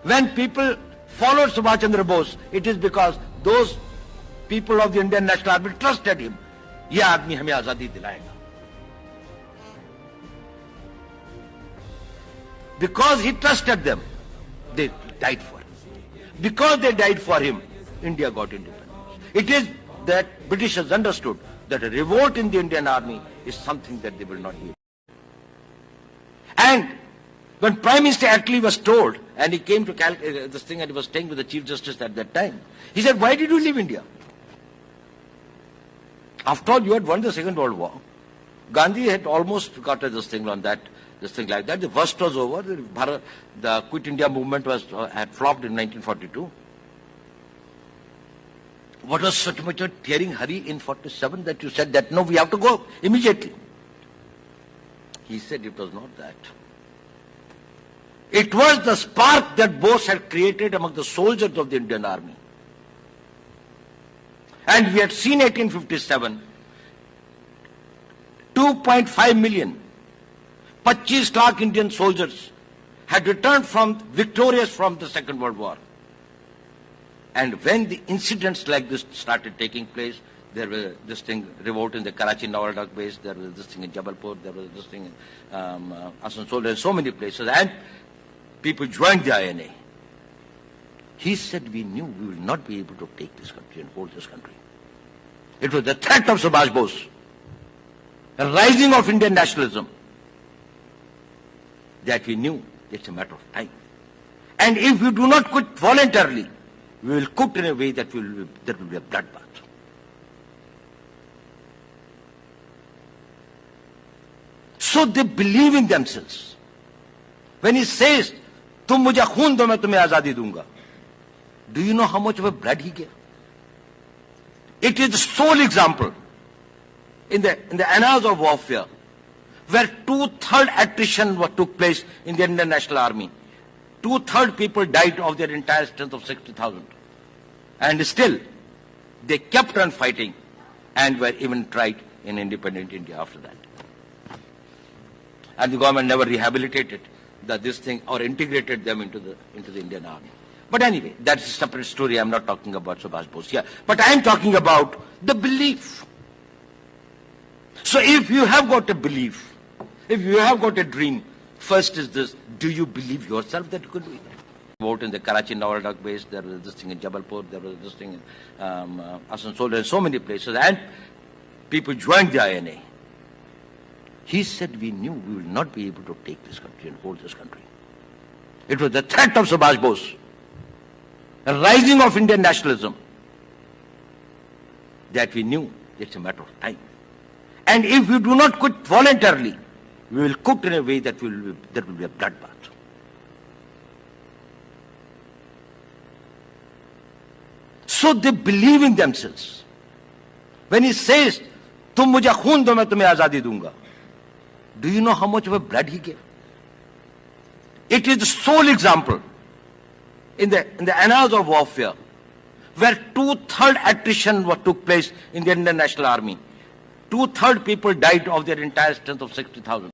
When people followed Subhash Chandra Bose, it is because those people of the Indian National Army trusted him. ये आदमी हमें आजादी दिलाएगा. Because he trusted them, they died for him. Because they died for him, India got independence. It is that Britishers understood that a revolt in the Indian Army is something that they will not be. And when Prime Minister Attlee was told, and he came to this thing and he was staying with the Chief Justice at that time, he said, why did you leave India? After all, you had won the Second World War. Gandhi had almost got this thing on that, this thing like that. The worst was over. The Quit India movement had flopped in 1942. What was such much a tearing hurry in 47 that you said that no, we have to go immediately? He said it was not that. It was the spark that Bose had created among the soldiers of the Indian Army. And we had seen 1857, 2.5 million, 25 lakh Indian soldiers had returned victorious from the Second World War. And when the incidents like this started taking place, there was this thing, revolt in the Karachi Nawaldak base, there was this thing in Jabalpur, there was this thing in Asansol, there were so many places, and people joined the INA. He said, we knew we will not be able to take this country and hold this country. It was the threat of Subhash Bose, the rising of Indian nationalism, that we knew it's a matter of time. And if we do not quit voluntarily, we will quit in a way that will be a bloodbath. So they believe in themselves. When he says, "Tum mujhe khoon do, main tumhe azadi dunga," do you know how much of a blood he gave? It is the sole example in the annals of warfare where 2/3 attrition took place in the Indian National Army. 2/3 people died of their entire strength of 60,000. And still, they kept on fighting and were even tried in independent India after that. And the government never rehabilitated this thing or integrated them into the Indian Army. But anyway, that's a separate story. I'm not talking about Subhash Bose here. But I'm talking about the belief. So if you have got a belief, if you have got a dream, first is this: do you believe yourself that you could do it? Vote in the Karachi Nawaldak base, there was this thing in Jabalpur, there was this thing in Asansol, there were so many places, and people joined the INA. He said, we knew we will not be able to take this country and hold this country. It was the threat of Subhash Bose, the rising of Indian nationalism, that we knew it's a matter of time. And if we do not quit voluntarily, we will quit in a way that will be a bloodbath. So they believe in themselves. When he says, "Tum mujhe khoon do, main tumhe azadi dunga," do you know how much of a blood he gave? It is the sole example in the annals of warfare where 2/3 attrition took place in the Indian National Army. 2/3 people died of their entire strength of 60,000.